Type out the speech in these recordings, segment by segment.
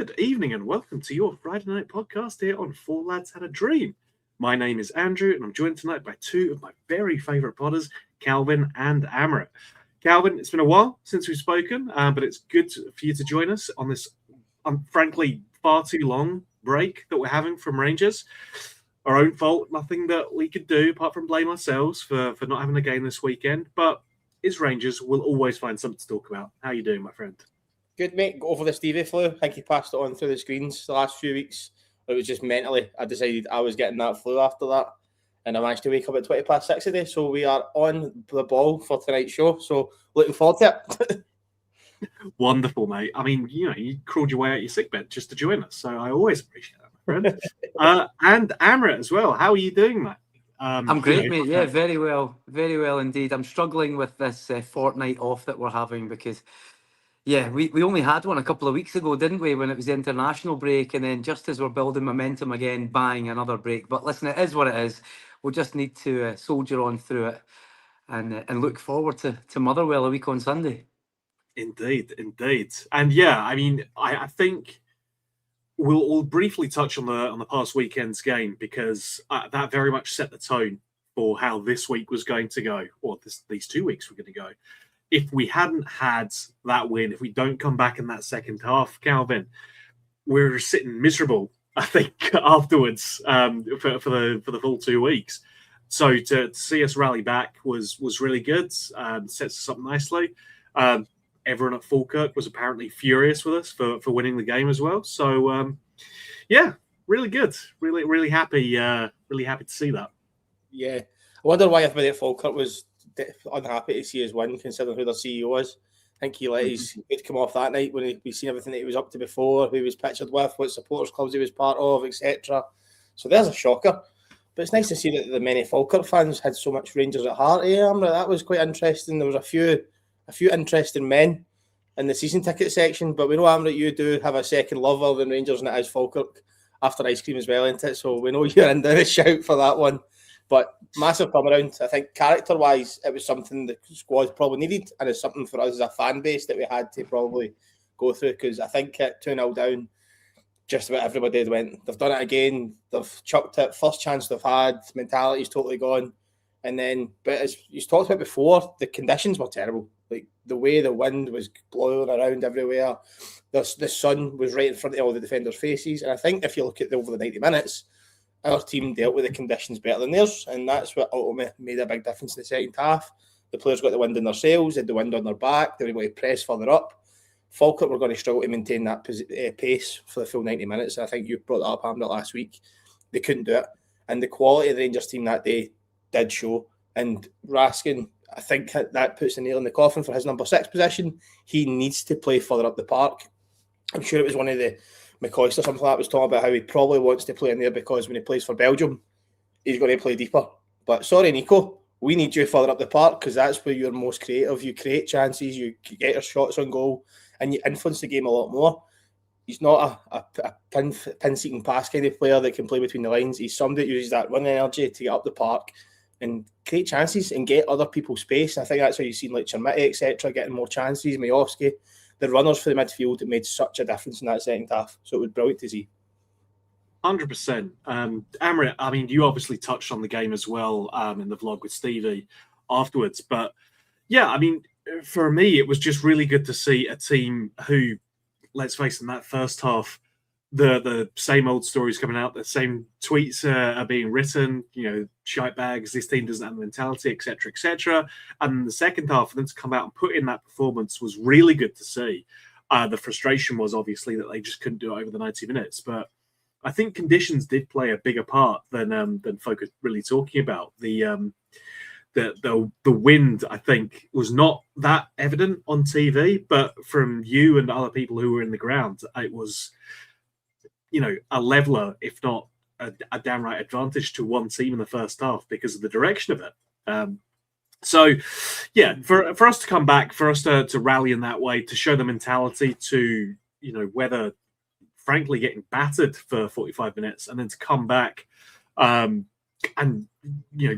Good evening and welcome to your Friday night podcast here on Four Lads Had a Dream. My name is Andrew and I'm joined tonight by two of my very favourite podders, Calvin and Amrit. Calvin, it's been a while since we've spoken, but it's good for you to join us on this, frankly, far too long break that we're having from Rangers. Our own fault, nothing that we could do apart from blame ourselves for not having a game this weekend, but it's Rangers. We'll always find something to talk about. How are you doing, my friend? Good, mate. Got over the Stevie flu. I think he passed it on through the screens the last few weeks. It was just mentally. I decided I was getting that flu after that. And I managed to wake up at 6:20 today. So we are on the ball for tonight's show. So looking forward to it. Wonderful, mate. I mean, you crawled your way out your sickbed just to join us. So I always appreciate that, my friend. And Amrit as well. How are you doing, mate? I'm great, mate. Yeah, very well indeed. I'm struggling with this fortnight off that we're having because... yeah, we only had one a couple of weeks ago, didn't we, when it was the international break, and then just as we're building momentum again, bang, another break. But listen, it is what it is. We'll just need to soldier on through it and look forward to Motherwell a week on Sunday. Indeed. And yeah, I mean, I think we'll briefly touch on the past weekend's game because that very much set the tone for how this week was going to go, or these 2 weeks were going to go. If we hadn't had that win, if we don't come back in that second half, Calvin, we're sitting miserable, I think, afterwards for the full 2 weeks. So to see us rally back was really good. Sets us up nicely. Everyone at Falkirk was apparently furious with us for winning the game as well. So yeah, really good. Really happy. Really happy to see that. Yeah, I wonder why everybody at Falkirk was unhappy to see his win, considering who their CEO is. I think he let his head come off that night when we seen everything that he was up to before, who he was pictured with, what supporters clubs he was part of, etc. So there's a shocker. But it's nice to see that the many Falkirk fans had so much Rangers at heart. That was quite interesting. There was a few interesting men in the season ticket section, but we know, Amrit, you do have a second love other than Rangers, and it is Falkirk after ice cream as well, isn't it? So we know you're in the shout for that one. But massive come around. I think character-wise, it was something the squad probably needed, and it's something for us as a fan base that we had to probably go through, because I think at 2-0 down, just about everybody had went, they've done it again, they've chucked it, first chance they've had, mentality's totally gone. And then, but as you talked about before, the conditions were terrible. Like the way the wind was blowing around everywhere, the sun was right in front of all the defenders' faces. And I think if you look at over the 90 minutes, our team dealt with the conditions better than theirs, and that's what ultimately made a big difference in the second half. The players got the wind in their sails, had the wind on their back, they were able to press further up. Falkirk were going to struggle to maintain that pace for the full 90 minutes. I think you brought that up, Amrit, last week. They couldn't do it. And the quality of the Rangers team that day did show. And Raskin, I think that puts the nail in the coffin for his number 6 position. He needs to play further up the park. I'm sure it was one of the McCoist or something like that was talking about how he probably wants to play in there because when he plays for Belgium, he's going to play deeper. But sorry, Nico, we need you further up the park because that's where you're most creative. You create chances, you get your shots on goal, and you influence the game a lot more. He's not a pin-seeking pass kind of player that can play between the lines. He's somebody that uses that running energy to get up the park and create chances and get other people space. I think that's how you've seen like Chermiti, etc., getting more chances, Majowski. The runners for the midfield, it made such a difference in that second half. So it was brilliant to see. 100%. Amrit, I mean, you obviously touched on the game as well in the vlog with Stevie afterwards. But yeah, I mean, for me, it was just really good to see a team who, let's face it, in that first half, the same old stories coming out, the same tweets are being written, shite bags, this team doesn't have the mentality, etc., etc. And the second half, for them to come out and put in that performance was really good to see. The frustration was obviously that they just couldn't do it over the 90 minutes. But I think conditions did play a bigger part than folk are really talking about. The wind, I think, was not that evident on TV, but from you and other people who were in the ground, it was, a leveler, if not a downright advantage to one team in the first half because of the direction of it. So, yeah, for us to come back, for us to rally in that way, to show the mentality to, whether, frankly, getting battered for 45 minutes and then to come back and,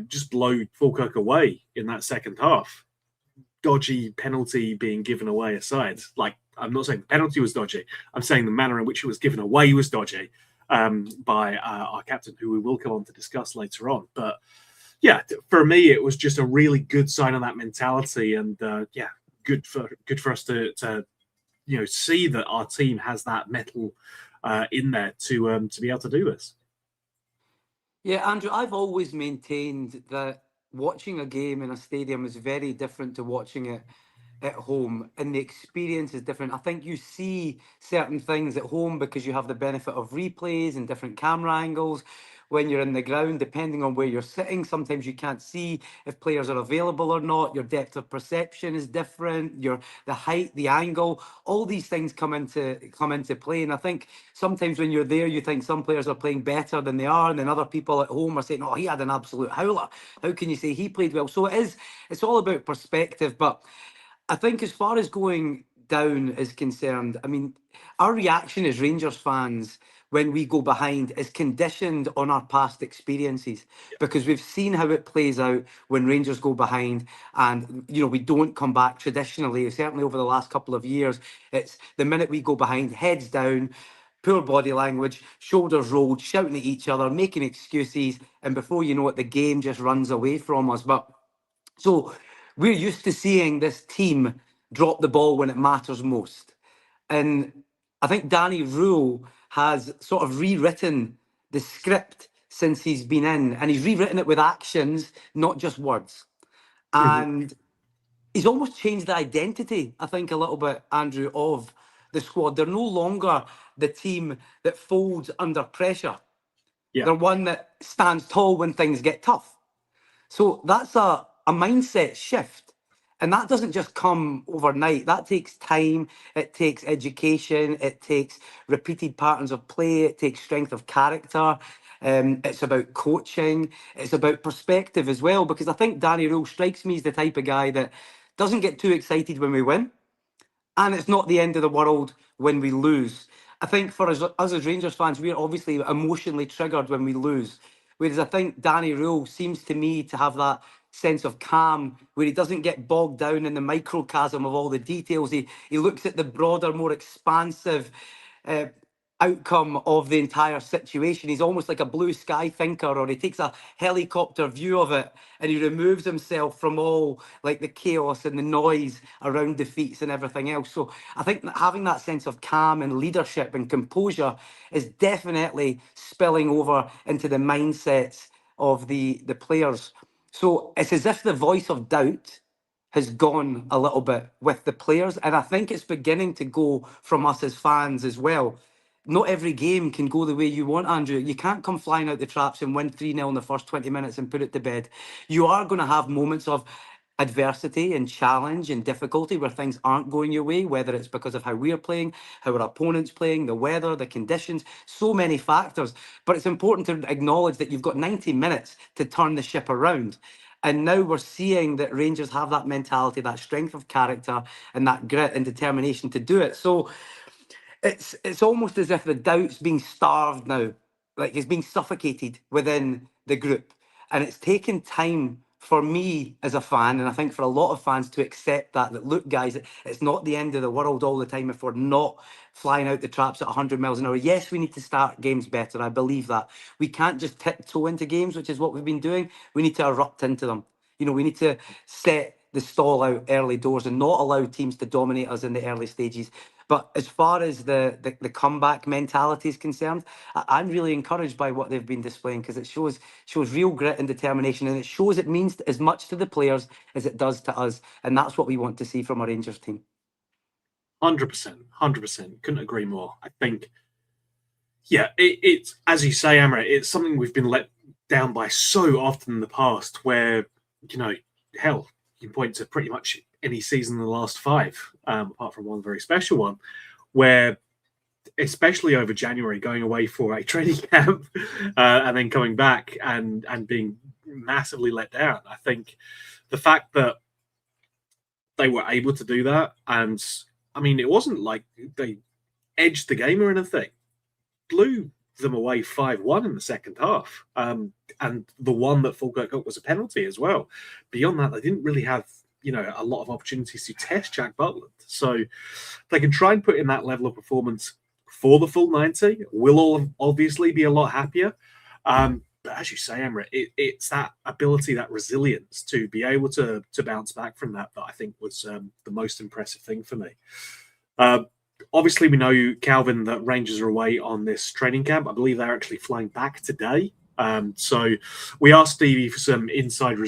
just blow Falkirk away in that second half. dodgy penalty being given away aside, like, I'm not saying the penalty was dodgy. I'm saying the manner in which it was given away was dodgy by our captain, who we will come on to discuss later on. But yeah, for me, it was just a really good sign of that mentality, and good for us to see that our team has that mettle in there to be able to do this. Yeah, Andrew, I've always maintained that watching a game in a stadium is very different to watching it at home, and the experience is different. I think you see certain things at home because you have the benefit of replays and different camera angles. When you're in the ground, depending on where you're sitting, sometimes you can't see if players are available or not. Your depth of perception is different. The height, the angle, all these things come into play. And I think sometimes when you're there, you think some players are playing better than they are, and then other people at home are saying, "Oh, he had an absolute howler. How can you say he played well?" So it's all about perspective. But I think as far as going down is concerned, I mean, our reaction as Rangers fans when we go behind is conditioned on our past experiences, because we've seen how it plays out when Rangers go behind, and we don't come back traditionally. Certainly over the last couple of years, it's the minute we go behind, heads down, poor body language, shoulders rolled, shouting at each other, making excuses, and before you know it, the game just runs away from us. But so we're used to seeing this team drop the ball when it matters most. And I think Danny Rule has sort of rewritten the script since he's been in, and he's rewritten it with actions, not just words. And he's almost changed the identity, I think, a little bit, Andrew, of the squad. They're no longer the team that folds under pressure. They're one that stands tall when things get tough. So that's a mindset shift. And that doesn't just come overnight. That takes time. It takes education. It takes repeated patterns of play. It takes strength of character. It's about coaching. It's about perspective as well. Because I think Danny Rule strikes me as the type of guy that doesn't get too excited when we win. And it's not the end of the world when we lose. I think for us as Rangers fans, we're obviously emotionally triggered when we lose. Whereas I think Danny Rule seems to me to have that sense of calm where he doesn't get bogged down in the microcosm of all the details. He looks at the broader, more expansive outcome of the entire situation. He's almost like a blue sky thinker, or he takes a helicopter view of it and he removes himself from all like the chaos and the noise around defeats and everything else. So I think that having that sense of calm and leadership and composure is definitely spilling over into the mindsets of the players. So it's as if the voice of doubt has gone a little bit with the players, and I think it's beginning to go from us as fans as well. Not every game can go the way you want, Andrew. You can't come flying out the traps and win 3-0 in the first 20 minutes and put it to bed. You are going to have moments of adversity and challenge and difficulty where things aren't going your way, whether it's because of how we're playing, how our opponent's playing, the weather, the conditions, so many factors. But it's important to acknowledge that you've got 90 minutes to turn the ship around. And now we're seeing that Rangers have that mentality, that strength of character, and that grit and determination to do it. So it's almost as if the doubt's being starved now, like it's being suffocated within the group. And it's taken time for me as a fan, and I think for a lot of fans, to accept that look, guys, it's not the end of the world all the time if we're not flying out the traps at 100 miles an hour. Yes, we need to start games better. I believe that. We can't just tiptoe into games, which is what we've been doing. We need to erupt into them. We need to set the stall out early doors and not allow teams to dominate us in the early stages. But as far as the comeback mentality is concerned, I'm really encouraged by what they've been displaying, because it shows real grit and determination, and it shows it means as much to the players as it does to us. And that's what we want to see from our Rangers team. 100%. Couldn't agree more. I think, it's as you say, Amrit, it's something we've been let down by so often in the past where, hell, you can point to pretty much any season in the last 5, apart from one very special one, where, especially over January, going away for a training camp and then coming back and being massively let down. I think the fact that they were able to do that, and I mean, it wasn't like they edged the game or anything, blew them away 5-1 in the second half. And the one that Falkirk got was a penalty as well. Beyond that, they didn't really have a lot of opportunities to test Jack Butland. So they can try and put in that level of performance for the full 90. We'll all obviously be a lot happier. But as you say, Amrit, it's that ability, that resilience to be able to bounce back from that I think was the most impressive thing for me. Obviously, we know, Calvin, that Rangers are away on this training camp. I believe they're actually flying back today. So we asked Stevie for some inside,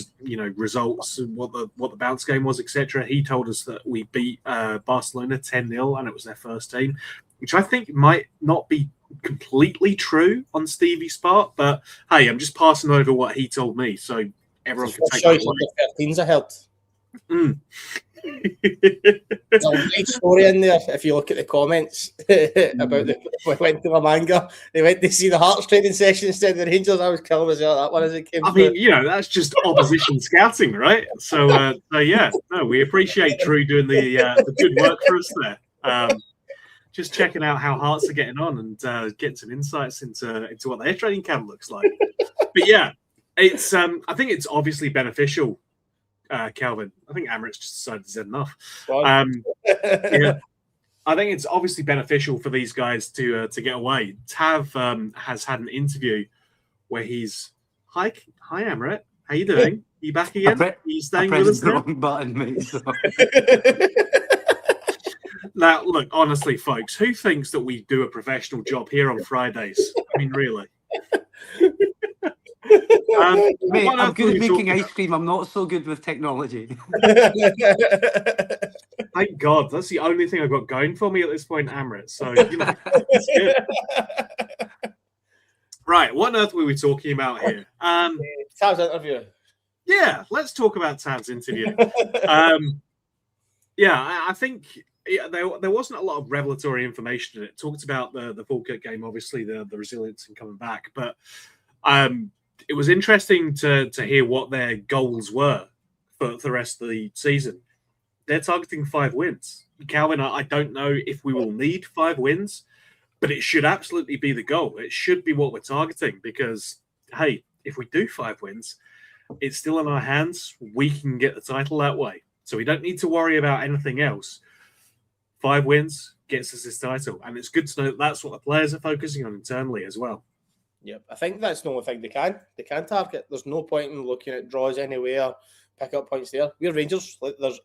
results, what the bounce game was, etc. He told us that we beat Barcelona 10-0, and it was their first team, which I think might not be completely true on Stevie's part. But hey, I'm just passing over what he told me, so everyone can take that away. 13s are held. There's a nice story in there if you look at the comments about we went to La Manga. They went to see the Hearts training session instead of the Rangers. I was killing myself that one as it came through. That's just opposition scouting, right? So yeah, no, we appreciate Drew doing the good work for us there. Just checking out how Hearts are getting on and getting some insights into what their training camp looks like. But yeah, it's I think it's obviously beneficial. Calvin, I think Amrit's just decided he's had enough. Yeah, I think it's obviously beneficial for these guys to get away. Tav has had an interview where he's hi Amrit, how you doing? Are you back again? Are you staying with us? The wrong button, mate. So. Now, look, honestly, folks, who thinks that we do a professional job here on Fridays? I mean, really. Mate, I'm good at making ice cream. I'm not so good with technology. Thank God. That's the only thing I've got going for me at this point, Amrit. So, it's good. Right, what on earth were we talking about here? Tav's interview. Yeah, let's talk about Tav's interview. I think there wasn't a lot of revelatory information in it. It talked about the Falkirk game, obviously, the resilience in coming back. But it was interesting to hear what their goals were for the rest of the season. They're targeting 5 wins. Calvin, I don't know if we will need 5 wins, but it should absolutely be the goal. It should be what we're targeting because, hey, if we do 5 wins, it's still in our hands. We can get the title that way. So we don't need to worry about anything else. 5 wins gets us this title. And it's good to know that that's what the players are focusing on internally as well. Yep, I think that's the only thing they can target. There's no point in looking at draws anywhere, pick up points there. We're Rangers. There's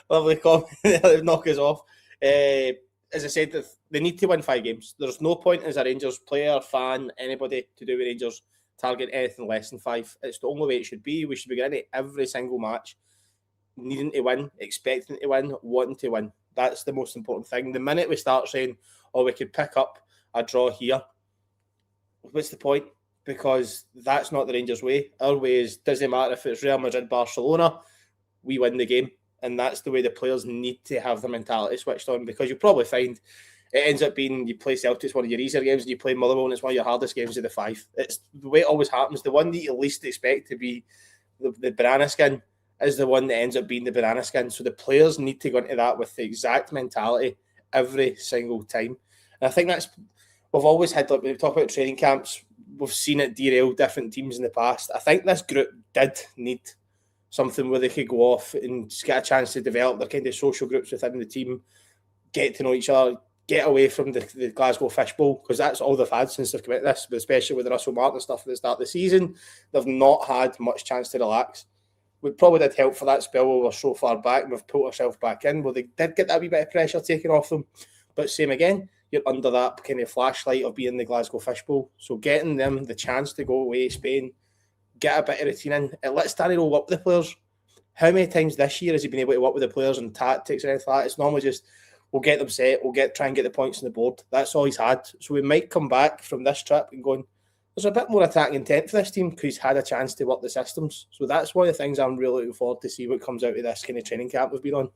lovely comment. Knock us off. As I said, they need to win 5 games. There's no point as a Rangers player, fan, anybody to do with Rangers target anything less than 5. It's the only way it should be. We should be getting every single match, needing to win, expecting to win, wanting to win. That's the most important thing. The minute we start saying, we could pick up a draw here, what's the point? Because that's not the Rangers' way. Our way is, doesn't matter if it's Real Madrid, Barcelona, we win the game. And that's the way the players need to have their mentality switched on, because you'll probably find it ends up being you play Celtic, one of your easier games, and you play Motherwell, and it's one of your hardest games of the 5. It's the way it always happens. The one that you least expect to be the banana skin is the one that ends up being the banana skin. So the players need to go into that with the exact mentality every single time. And I think we've always had, like, when we talk about training camps, we've seen it derail different teams in the past. I think this group did need something where they could go off and just get a chance to develop their kind of social groups within the team, get to know each other, get away from the Glasgow fishbowl, because that's all they've had since they've come out this, but especially with the Russell Martin stuff at the start of the season. They've not had much chance to relax. We probably did help for that spell where we're so far back and we've pulled ourselves back in. Well, they did get that wee bit of pressure taken off them. But same again, you're under that kind of flashlight of being the Glasgow fishbowl. So getting them the chance to go away, Spain, get a bit of routine in. It lets Danny roll up with the players. How many times this year has he been able to work with the players and tactics and anything like that? It's normally just, we'll get them set, try and get the points on the board. That's all he's had. So we might come back from this trip and going, there's a bit more attacking intent for this team because he's had a chance to work the systems. So that's one of the things I'm really looking forward to see what comes out of this kind of training camp we've been on.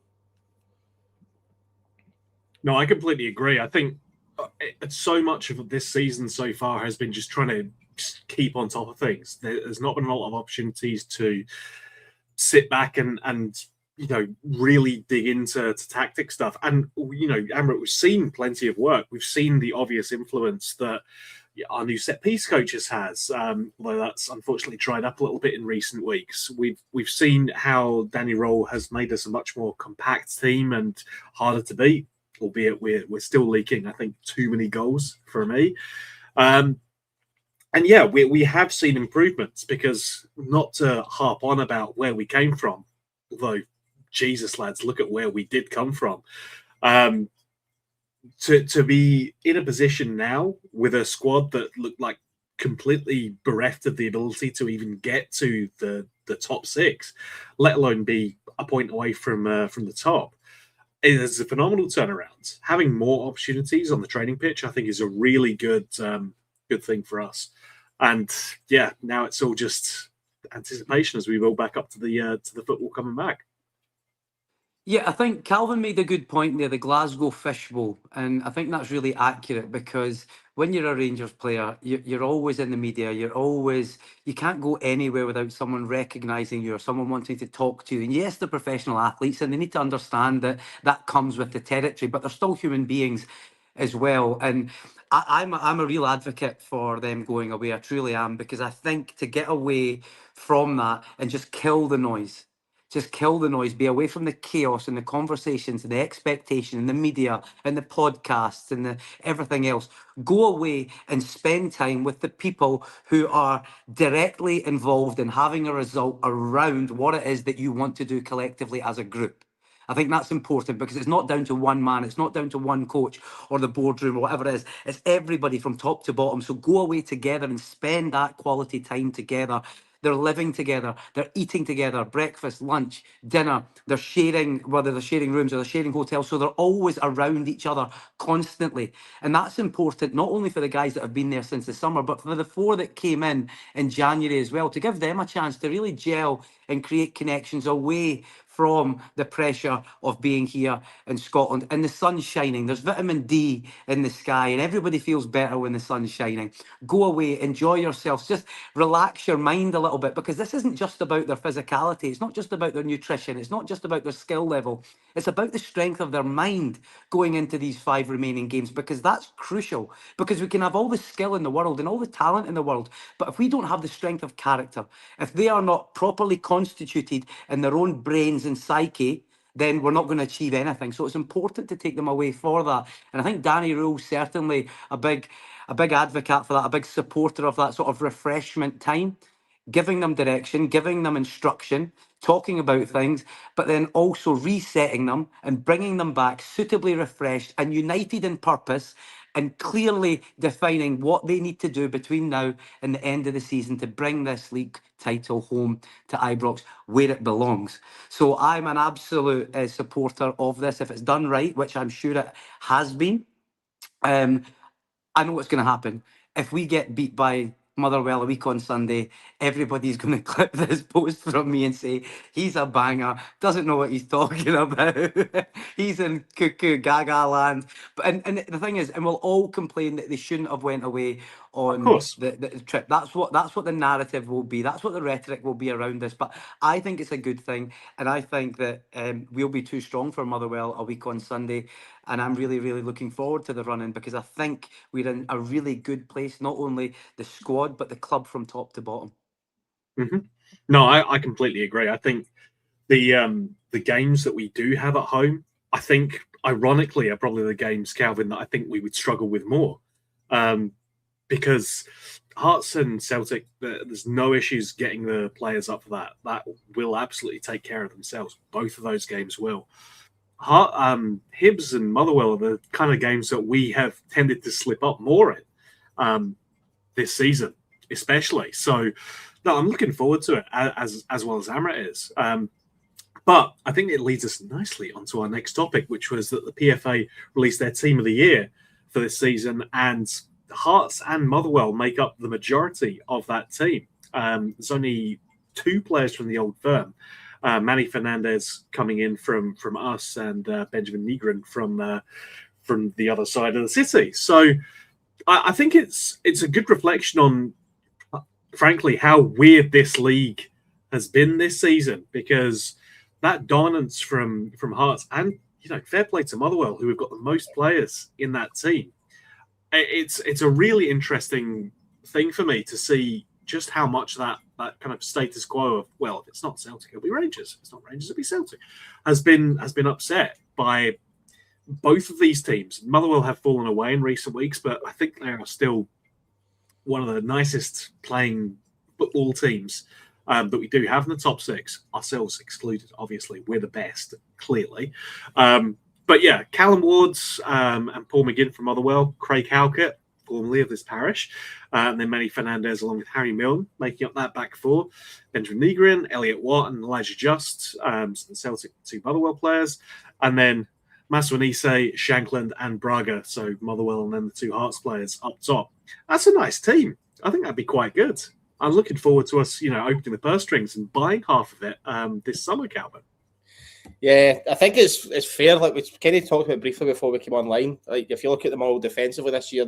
No, I completely agree. I think so much of this season so far has been just trying to keep on top of things. There's not been a lot of opportunities to sit back and really dig into tactic stuff. And, Amrit, we've seen plenty of work. We've seen the obvious influence that our new set piece coaches has, although that's unfortunately dried up a little bit in recent weeks. We've seen how Danny Roll has made us a much more compact team and harder to beat, albeit we're still leaking, I think, too many goals for me. And yeah, we have seen improvements, because not to harp on about where we came from, although Jesus, lads, look at where we did come from. To be in a position now with a squad that looked like completely bereft of the ability to even get to the top six, let alone be a point away from the top, it is a phenomenal turnaround. Having more opportunities on the training pitch, I think, is a really good thing for us. And yeah, now it's all just anticipation as we roll back up to the football coming back. Yeah, I think Calvin made a good point there, the Glasgow Fishbowl. And I think that's really accurate, because when you're a Rangers player, you're always in the media. You can't go anywhere without someone recognising you or someone wanting to talk to you. And yes, they're professional athletes and they need to understand that that comes with the territory, but they're still human beings as well. And I'm a real advocate for them going away. I truly am, because I think to get away from that and just kill the noise. Just kill the noise, be away from the chaos and the conversations and the expectation and the media and the podcasts and everything else. Go away and spend time with the people who are directly involved in having a result around what it is that you want to do collectively as a group. I think that's important, because it's not down to one man, it's not down to one coach or the boardroom or whatever it is. It's everybody from top to bottom. So go away together and spend that quality time together. They're living together, they're eating together, breakfast, lunch, dinner. They're sharing, whether they're sharing rooms or they're sharing hotels. So they're always around each other constantly. And that's important, not only for the guys that have been there since the summer, but for the 4 that came in January as well, to give them a chance to really gel and create connections away from the pressure of being here in Scotland. And the sun's shining. There's vitamin D in the sky, and everybody feels better when the sun's shining. Go away, enjoy yourselves, just relax your mind a little bit, because this isn't just about their physicality. It's not just about their nutrition. It's not just about their skill level. It's about the strength of their mind going into these 5 remaining games, because that's crucial. Because we can have all the skill in the world and all the talent in the world, but if we don't have the strength of character, if they are not properly constituted in their own brains and psyche, then we're not going to achieve anything. So it's important to take them away for that. And I think Danny Rule's certainly a big advocate for that, a big supporter of that sort of refreshment time, giving them direction, giving them instruction, talking about things, but then also resetting them and bringing them back suitably refreshed and united in purpose, and clearly defining what they need to do between now and the end of the season to bring this league title home to Ibrox, where it belongs. So I'm an absolute supporter of this. If it's done right, which I'm sure it has been, I know what's going to happen. If we get beat by Motherwell a week on Sunday, everybody's going to clip this post from me and say, he's a banger, doesn't know what he's talking about. He's in cuckoo gaga land. But and the thing is, and we'll all complain that they shouldn't have went away on the trip. That's what the narrative will be. That's what the rhetoric will be around this. But I think it's a good thing. And I think that we'll be too strong for Motherwell a week on Sunday. And I'm really, really looking forward to the run-in, because I think we're in a really good place, not only the squad, but the club from top to bottom. Mm-hmm. No, I completely agree. I think the games that we do have at home, I think, ironically, are probably the games, Calvin, that I think we would struggle with more. Because Hearts and Celtic, there's no issues getting the players up for that. That will absolutely take care of themselves. Both of those games will. Hibs and Motherwell are the kind of games that we have tended to slip up more in this season, especially. So, no, I'm looking forward to it, as well as Amrit is. But I think it leads us nicely onto our next topic, which was that the PFA released their team of the year for this season, and Hearts and Motherwell make up the majority of that team. There's only 2 players from the old firm. Manny Fernandez coming in from us, and Benjamin Nigren from the other side of the city. So I think it's a good reflection on, frankly, how weird this league has been this season, because that dominance from Hearts, and fair play to Motherwell, who have got the most players in that team. it's a really interesting thing for me to see just how much that kind of status quo of, well, if it's not Celtic, it'll be Rangers. If it's not Rangers, it'll be Celtic, has been upset by both of these teams. Motherwell have fallen away in recent weeks, but I think they are still one of the nicest playing football teams that we do have in the top six, ourselves excluded. Obviously, we're the best, clearly. But yeah, Callum Wards and Paul McGinn from Motherwell, Craig Halkett, formerly of this parish, and then Manny Fernandez along with Harry Milne, making up that back four. Benjamin Nygren, Elliot Watt, and Elijah Just, Celtic two Motherwell players, and then Maswanise, Shankland, and Braga, so Motherwell and then the two Hearts players up top. That's a nice team. I think that'd be quite good. I'm looking forward to us, opening the purse strings and buying half of it this summer, Calvin. Yeah, I think it's fair. Like we kind of talked about briefly before we came online. Like if you look at them all defensively this year,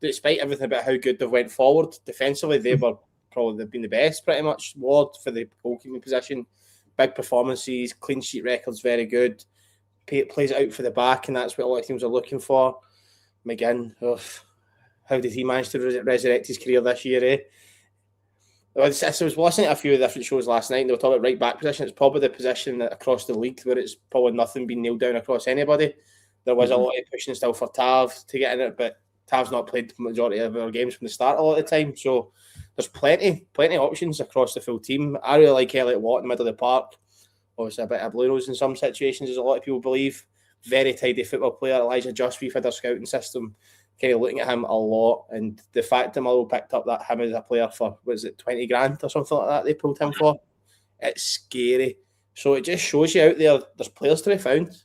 despite everything about how good they've went forward defensively, they've been the best pretty much. Ward for the goalkeeping position, big performances, clean sheet records, very good. Plays it out for the back, and that's what a lot of teams are looking for. McGinn, how did he manage to resurrect his career this year? I was listening to a few different shows last night, and they were talking about right back position. It's probably the position across the league where it's probably nothing been nailed down across anybody. There was a lot of pushing still for Tav to get in it, but Tav's not played the majority of our games from the start a lot of the time. So there's plenty of options across the full team. I really like Elliot Watt in the middle of the park. Obviously a bit of blue nose in some situations, as a lot of people believe. Very tidy football player. Elijah Just, we've had our scouting system kind of looking at him a lot, and the fact that Motherwell picked up that him as a player for, was it 20 grand or something like that they pulled him for, it's scary. So it just shows you out there's players to be found,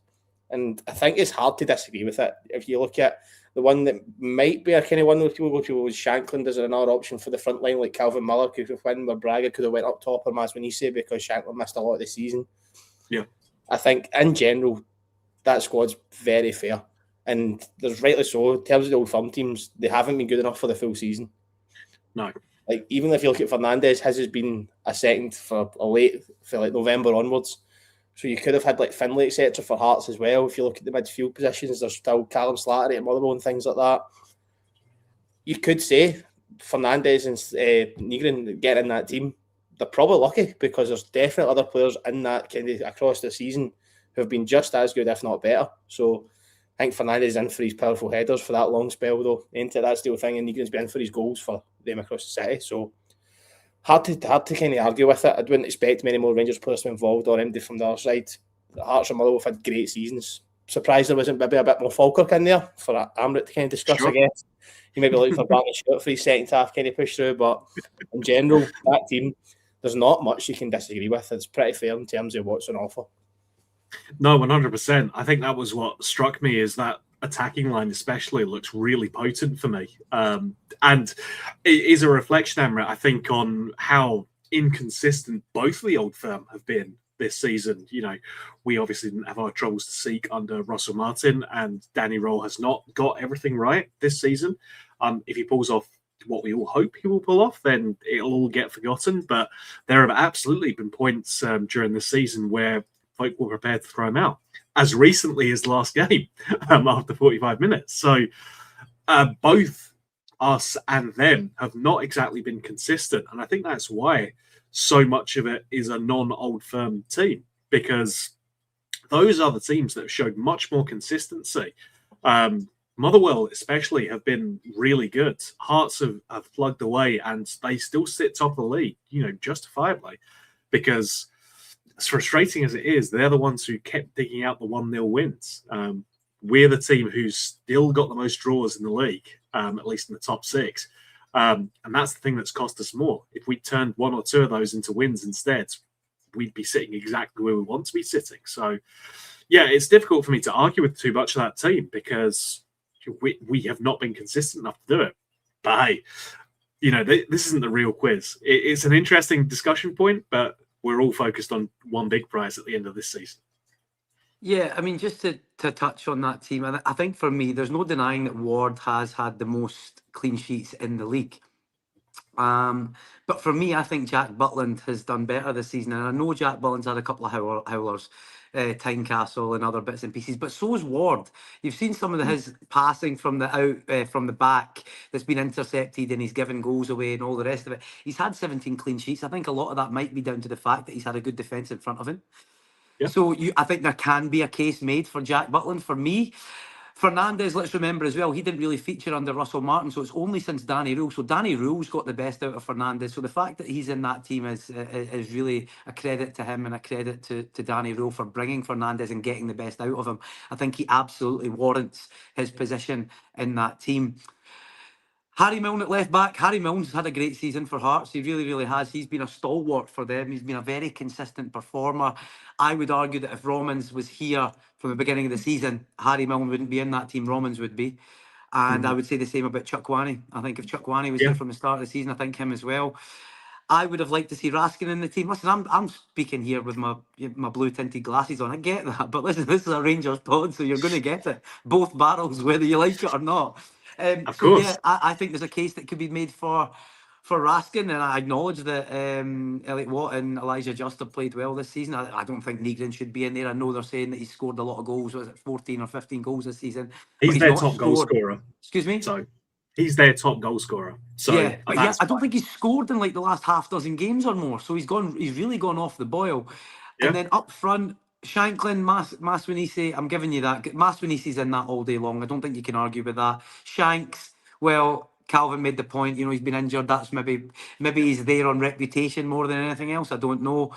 and I think it's hard to disagree with it. If you look at the one that might be a kind of one where people go to was Shankland as another option for the front line, like Calvin Miller could have won, where Braga could have went up top, or Maswanise, because Shankland missed a lot of the season. Yeah, I think in general that squad's very fair. And there's rightly so. In terms of the Old Firm teams, they haven't been good enough for the full season. No. Like, even if you look at Fernandez, his has been a second for like November onwards. So you could have had like Finlay, etc. for Hearts as well. If you look at the midfield positions, there's still Callum Slattery at Motherwell and things like that. You could say Fernandez and Nygren get in that team. They're probably lucky, because there's definitely other players in that kind of across the season who have been just as good, if not better. So I think Fernandez is in for his powerful headers for that long spell, though. Into that still thing, and Nygren's been in for his goals for them across the city. So hard to kind of argue with it. I wouldn't expect many more Rangers players to be involved, or anybody from the other side. The Hearts and Motherwell have had great seasons. Surprised there wasn't maybe a bit more Falkirk in there for Amrit to kind of discuss. Sure. I guess he may be looking for Barney Stewart for his second half kind of push through, but in general, that team, there's not much you can disagree with. It's pretty fair in terms of what's on offer. No, 100%. I think that was what struck me, is that attacking line especially looks really potent for me. And it is a reflection, Amrit, I think, on how inconsistent both of the Old Firm have been this season. We obviously didn't have our troubles to seek under Russell Martin, and Danny Roll has not got everything right this season. If he pulls off what we all hope he will pull off, then it'll all get forgotten. But there have absolutely been points during the season where folk were prepared to throw him out, as recently as last game after 45 minutes. So both us and them have not exactly been consistent. And I think that's why so much of it is a non-Old Firm team, because those are the teams that have showed much more consistency. Motherwell especially have been really good. Hearts have plugged away, and they still sit top of the league, justifiably, because as frustrating as it is, they're the ones who kept digging out the 1-0 wins. We're the team who's still got the most draws in the league, at least in the top six. And that's the thing that's cost us more. If we turned one or two of those into wins instead, we'd be sitting exactly where we want to be sitting. So, yeah, it's difficult for me to argue with too much of that team, because we have not been consistent enough to do it. But hey, this isn't the real quiz. It's an interesting discussion point, but we're all focused on one big prize at the end of this season. Yeah, I mean, just to touch on that team, I think for me, there's no denying that Ward has had the most clean sheets in the league. But for me, I think Jack Butland has done better this season. And I know Jack Butland's had a couple of howlers. Tynecastle and other bits and pieces, but so is Ward. You've seen some of his passing from the back that's been intercepted, and he's given goals away and all the rest of it. He's had 17 clean sheets. I think a lot of that might be down to the fact that he's had a good defence in front of him. Yeah. So I think there can be a case made for Jack Butland. For me, Fernandes, let's remember as well, he didn't really feature under Russell Martin, so it's only since Danny Rule. So Danny Rule's got the best out of Fernandes. So the fact that he's in that team is really a credit to him and a credit to Danny Rule for bringing Fernandes and getting the best out of him. I think he absolutely warrants his position in that team. Harry Milne at left back. Harry Milne's had a great season for Hearts. He really, really has. He's been a stalwart for them. He's been a very consistent performer. I would argue that if Romans was here from the beginning of the season, Harry Milne wouldn't be in that team. Romans would be. And I would say the same about Chukwueze. I think if Chukwueze was here from the start of the season, I think him as well. I would have liked to see Raskin in the team. Listen, I'm speaking here with my blue tinted glasses on. I get that, but listen, this is a Rangers pod, so you're going to get it. Both barrels, whether you like it or not. Of course. Yeah, I think there's a case that could be made for Raskin, and I acknowledge that Elliot Watt and Elijah Just have played well this season. I don't think Negrin should be in there. I know they're saying that he's scored a lot of goals. Was it 14 or 15 goals this season? He's their top goal scorer. Excuse me? So he's their top goal scorer. So yeah, but yeah, I don't think he's scored in like the last half dozen games or more. So he's really gone off the boil. Yeah. And then up front, Shanklin, Maswinisi, I'm giving you that. Maswinisi's in that all day long. I don't think you can argue with that. Shanks, well, Calvin made the point, he's been injured. That's maybe he's there on reputation more than anything else. I don't know.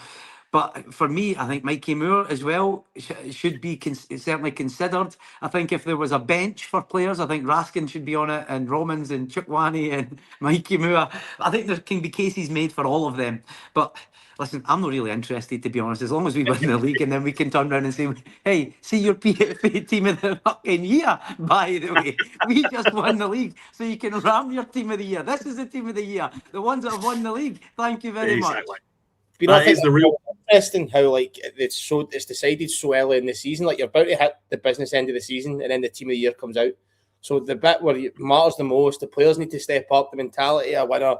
But for me, I think Mikey Moore as well should be certainly considered. I think if there was a bench for players, I think Raskin should be on it, and Romans and Chukwueze and Mikey Moore. I think there can be cases made for all of them. But listen, I'm not really interested, to be honest, as long as we win the league, and then we can turn around and say, hey, see your PFA team of the fucking year, by the way. We just won the league, so you can ram your team of the year. This is the team of the year. The ones that have won the league. Thank you very much. That is the real interesting how it's decided so early in the season. Like, you're about to hit the business end of the season, and then the team of the year comes out. So the bit where it matters the most, the players need to step up, the mentality of a winner,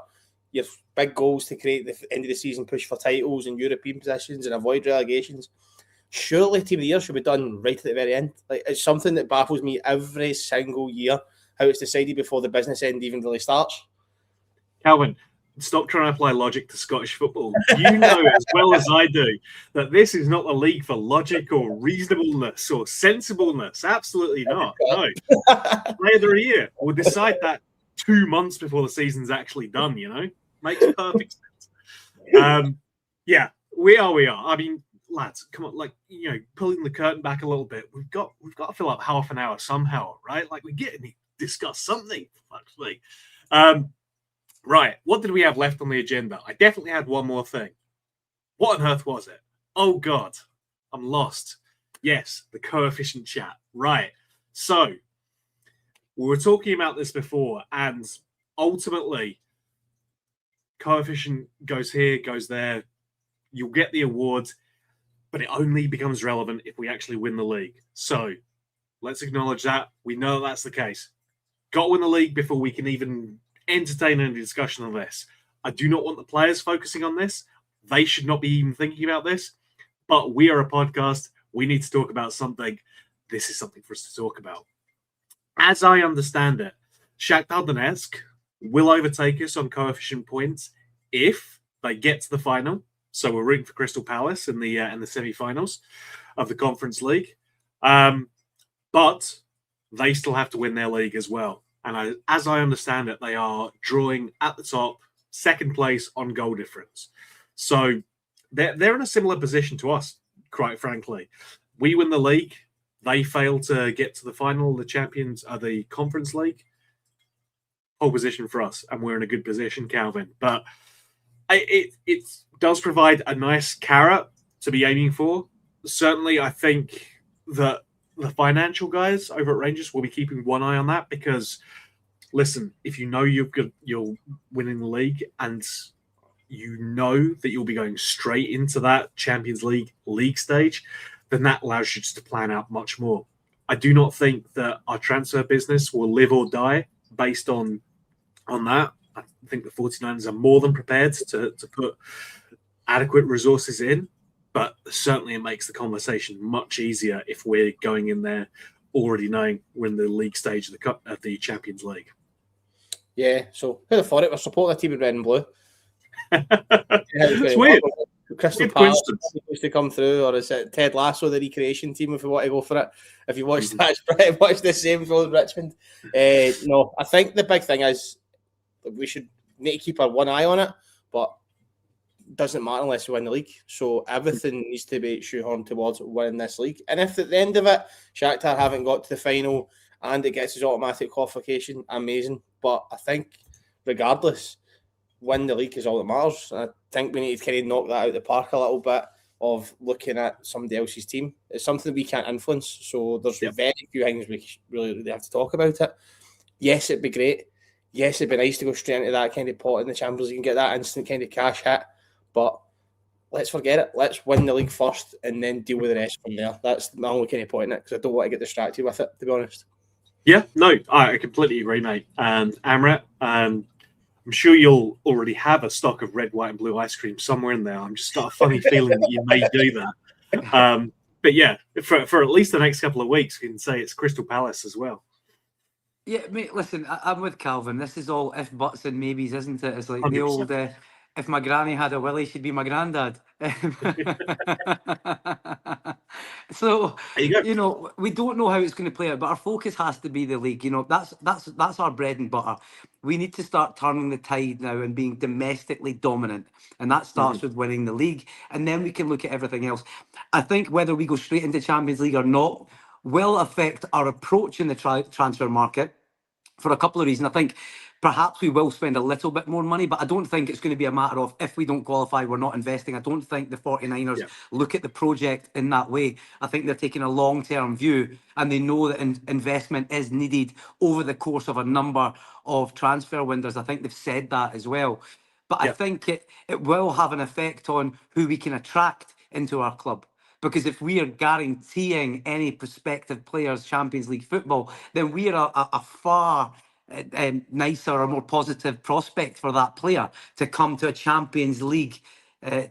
your big goals to create the end of the season push for titles and European positions and avoid relegations. Surely team of the year should be done right at the very end. Like, it's something that baffles me every single year, how it's decided before the business end even really starts. Calvin, stop trying to apply logic to Scottish football. You know as well as I do that this is not a league for logic or reasonableness or sensibleness. Absolutely not. No. Player of the year. We'll decide that 2 months before the season's actually done, Makes perfect sense. Yeah, we are. I mean, lads, come on, pulling the curtain back a little bit. We've got to fill up half an hour somehow, right? Like, we get to discuss something, actually. Right, what did we have left on the agenda? I definitely had one more thing. What on earth was it? Oh, God, I'm lost. Yes, the coefficient chat. Right. So, we were talking about this before, and ultimately, coefficient goes here, goes there. You'll get the awards, but it only becomes relevant if we actually win the league. So, let's acknowledge that. We know that's the case. Got to win the league before we can even entertain any discussion on this. I do not want the players focusing on this. They should not be even thinking about this. But we are a podcast. We need to talk about something. This is something for us to talk about. As I understand it, Shakhtar Donetsk will overtake us on coefficient points if they get to the final. So we're rooting for Crystal Palace in the semi-finals of the Conference League. But they still have to win their league as well. And as I understand it, they are drawing at the top, second place on goal difference. So they're in a similar position to us, quite frankly. We win the league. They fail to get to the final, the champions of the Conference League. Whole position for us, and we're in a good position, Calvin. But it does provide a nice carrot to be aiming for. Certainly, I think that the financial guys over at Rangers will be keeping one eye on that because, listen, if you know you're winning the league and you know that you'll be going straight into that Champions League stage, then that allows you just to plan out much more. I do not think that our transfer business will live or die based on that. I think the 49ers are more than prepared to put adequate resources in. but certainly it makes the conversation much easier if we're going in there already knowing we're in the league stage of the Champions League. Yeah, so who'd have thought it? We're supporting a team in red and blue. It's weird. Crystal Palace supposed to come through, or is it Ted Lasso, the recreation team, if we want to go for it? If you watch that, watch the same with Richmond. No, I think the big thing is we should need to keep our one eye on it, but it doesn't matter unless we win the league. So everything needs to be shoehorned towards winning this league. And if at the end of it, Shakhtar haven't got to the final and it gets his automatic qualification, amazing. But I think regardless, win the league is all that matters. I think we need to kind of knock that out of the park a little bit of looking at somebody else's team. It's something we can't influence. So there's very few things we really have to talk about it. Yes, it'd be great. Yes, it'd be nice to go straight into that kind of pot in the Champions League and get that instant kind of cash hit. But let's forget it. Let's win the league first and then deal with the rest from there. That's my only kind of point in it because I don't want to get distracted with it, to be honest. Yeah, no, I completely agree, mate. And Amrit, I'm sure you'll already have a stock of red, white, and blue ice cream somewhere in there. I'm just got a funny feeling that you may do that. But yeah, for at least the next couple of weeks, we can say it's Crystal Palace as well. Yeah, mate, listen, I'm with Calvin. This is all if, buts, and maybes, isn't it? It's like 100%. the old, if my granny had a willy, she'd be my granddad. So, you know, we don't know how it's going to play out, but our focus has to be the league. You know, that's our bread and butter. We need to start turning the tide now and being domestically dominant. And that starts with winning the league. And then we can look at everything else. I think whether we go straight into Champions League or not will affect our approach in the transfer market for a couple of reasons. I think perhaps we will spend a little bit more money, but I don't think it's going to be a matter of if we don't qualify, we're not investing. I don't think the 49ers look at the project in that way. I think they're taking a long-term view and they know that investment is needed over the course of a number of transfer windows. I think they've said that as well. But I think it will have an effect on who we can attract into our club. Because if we are guaranteeing any prospective players Champions League football, then we are a far nicer or more positive prospect for that player to come to a Champions League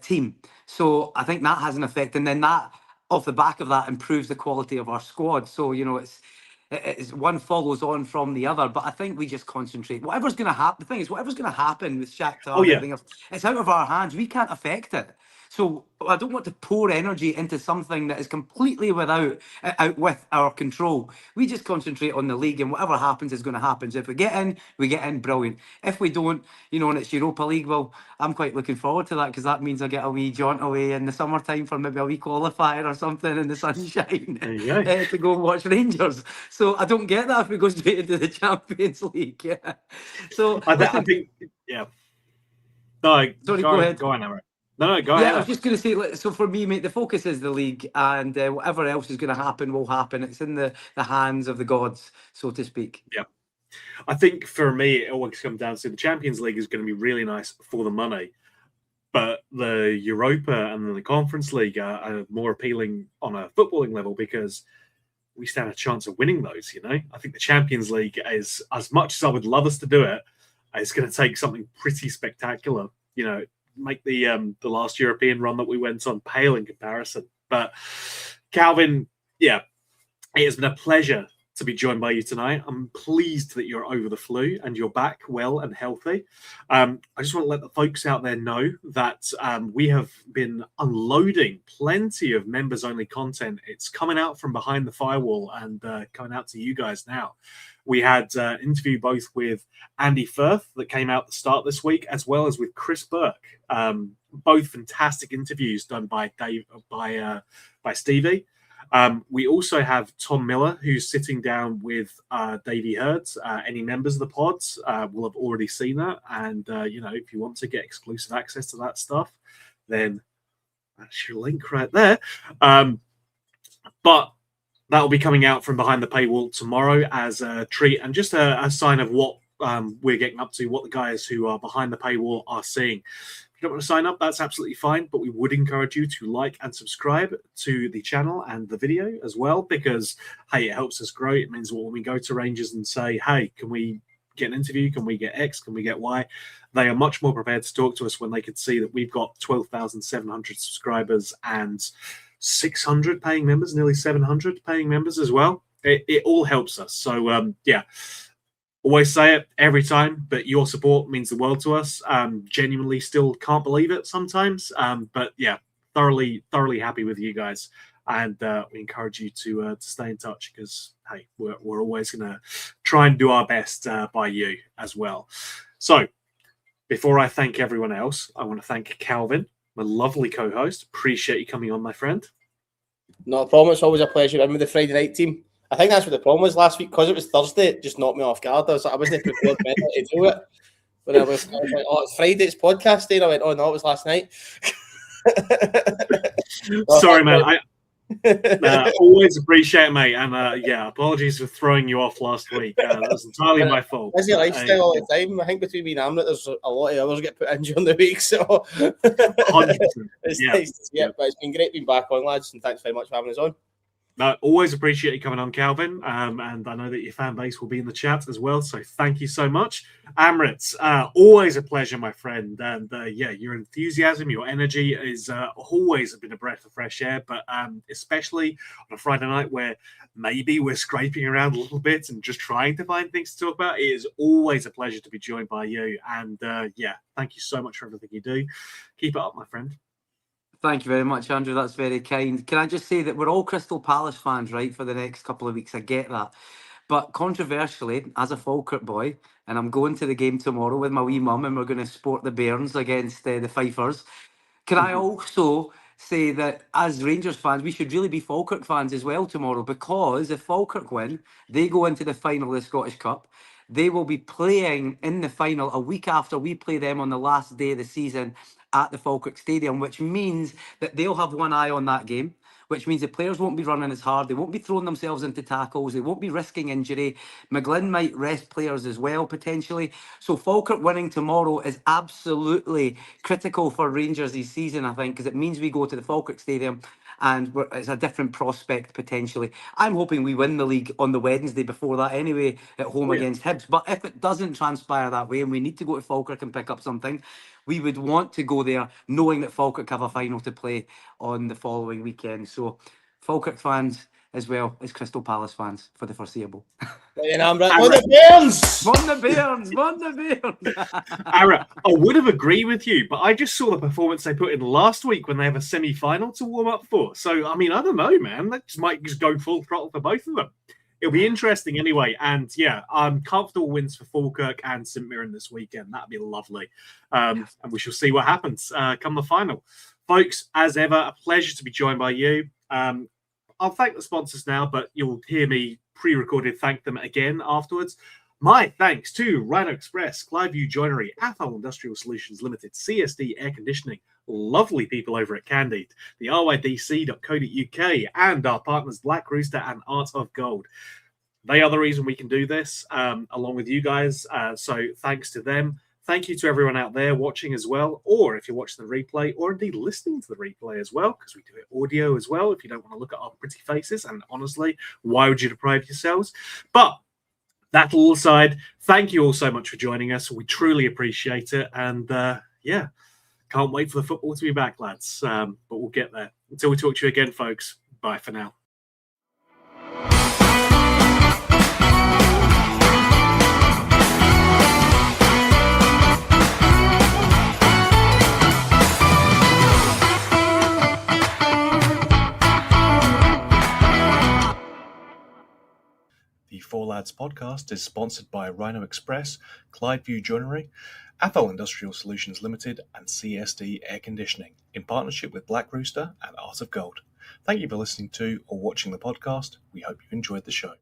team. So I think that has an effect. And then that, off the back of that, improves the quality of our squad. So, you know, it's one follows on from the other. But I think we just concentrate. Whatever's going to happen, the thing is, whatever's going to happen with Shakhtar and everything else, it's out of our hands. We can't affect it. So I don't want to pour energy into something that is completely out with our control. We just concentrate on the league, and whatever happens is going to happen. So if we get in, brilliant. If we don't, you know, and it's Europa League, well, I'm quite looking forward to that because that means I get a wee jaunt away in the summertime for maybe a wee qualifier or something in the sunshine to go and watch Rangers. So I don't get that if we go straight into the Champions League. Yeah. So I think, No, sorry, go ahead. Go on, Amrit. No, go ahead. I was just going to say, so for me, mate, the focus is the league, and whatever else is going to happen will happen. It's in the hands of the gods, so to speak. Yeah. I think for me, it always comes down to the Champions League is going to be really nice for the money, but the Europa and the Conference League are more appealing on a footballing level because we stand a chance of winning those, you know? I think the Champions League is, as much as I would love us to do it, it's going to take something pretty spectacular, you know, make the last European run that we went on pale in comparison. But Calvin, it has been a pleasure to be joined by you tonight. I'm pleased that you're over the flu and you're back well and healthy. I just want to let the folks out there know that we have been unloading plenty of members-only content. It's coming out from behind the firewall and coming out to you guys now. We had an interview both with Andy Firth that came out at the start this week, as well as with Chris Burke. Both fantastic interviews done by Stevie. We also have Tom Miller, who's sitting down with Davey Hurd. Any members of the pods will have already seen that. And, you know, if you want to get exclusive access to that stuff, then that's your link right there. But that'll be coming out from behind the paywall tomorrow as a treat and just a sign of what we're getting up to, what the guys who are behind the paywall are seeing. If you don't want to sign up, that's absolutely fine, but we would encourage you to like and subscribe to the channel and the video as well, because, hey, it helps us grow. It means when we go to Rangers and say, hey, can we get an interview? Can we get X? Can we get Y? They are much more prepared to talk to us when they can see that we've got 12,700 subscribers and 600 paying members, nearly 700 paying members as well. It all helps us. So, always say it every time, but your support means the world to us. Genuinely still can't believe it sometimes. But yeah, thoroughly happy with you guys. And we encourage you to stay in touch because, hey, we're always going to try and do our best by you as well. So before I thank everyone else, I want to thank Calvin, my lovely co-host. Appreciate you coming on, my friend. Not a problem. It's always a pleasure. I'm with the Friday night team. I think that's what the problem was last week because it was Thursday. It just knocked me off guard. I wasn't prepared mentally to do it. When I was like, "Oh, it's Friday. It's podcast day." And I went, "Oh no, it was last night." Sorry, man. Always appreciate it, mate. And apologies for throwing you off last week. That was entirely my fault. Busy lifestyle all the time. I think between me and Amrit, there's a lot of others get put in during the week. So 100%. It's nice to see it. But it's been great being back on, lads. And thanks very much for having us on. No, always appreciate you coming on, Calvin. And I know that your fan base will be in the chat as well. So thank you so much. Amrit, always a pleasure, my friend. And your enthusiasm, your energy is always been a breath of fresh air. But especially on a Friday night where maybe we're scraping around a little bit and just trying to find things to talk about, it is always a pleasure to be joined by you. And thank you so much for everything you do. Keep it up, my friend. Thank you very much, Andrew. That's very kind. Can I just say that we're all Crystal Palace fans, right, for the next couple of weeks? I get that. But controversially, as a Falkirk boy, and I'm going to the game tomorrow with my wee mum, and we're going to support the Bairns against the Fifers. Can I also say that as Rangers fans, we should really be Falkirk fans as well tomorrow, because if Falkirk win, they go into the final of the Scottish Cup. They will be playing in the final a week after we play them on the last day of the season at the Falkirk Stadium, which means that they'll have one eye on that game, which means the players won't be running as hard. They won't be throwing themselves into tackles. They won't be risking injury. McGlynn might rest players as well, potentially. So Falkirk winning tomorrow is absolutely critical for Rangers this season, I think, because it means we go to the Falkirk Stadium and it's a different prospect, potentially. I'm hoping we win the league on the Wednesday before that anyway, at home against Hibs. But if it doesn't transpire that way and we need to go to Falkirk and pick up something, we would want to go there knowing that Falkirk have a final to play on the following weekend. So Falkirk fans as well as Crystal Palace fans for the foreseeable. On the Bairns! Won the Bairns! Won the Bairns! Ara, I would have agreed with you, but I just saw the performance they put in last week when they have a semi-final to warm up for. So, I mean, I don't know, man. That might just go full throttle for both of them. It'll be interesting anyway. And comfortable wins for Falkirk and St Mirren this weekend. That'd be lovely. And we shall see what happens come the final. Folks, as ever, a pleasure to be joined by you. I'll thank the sponsors now, but you'll hear me pre-recorded thank them again afterwards. My thanks to Rhino Express, Clyview Joinery, Athol Industrial Solutions Limited, CSD Air Conditioning, lovely people over at Candide, the rydc.co.uk, and our partners Black Rooster and Art of Gold. They are the reason we can do this, along with you guys. So thanks to them. Thank you to everyone out there watching as well, or if you're watching the replay, or indeed listening to the replay as well, because we do it audio as well, if you don't want to look at our pretty faces. And honestly, why would you deprive yourselves? But that all aside, thank you all so much for joining us. We truly appreciate it. And can't wait for the football to be back, lads. But we'll get there. Until we talk to you again, folks, bye for now. The Four Lads podcast is sponsored by Rhino Express, Clyview Joinery, Athol Industrial Solutions Limited, and CSD Air Conditioning, in partnership with Black Rooster and Art of Gold. Thank you for listening to or watching the podcast. We hope you enjoyed the show.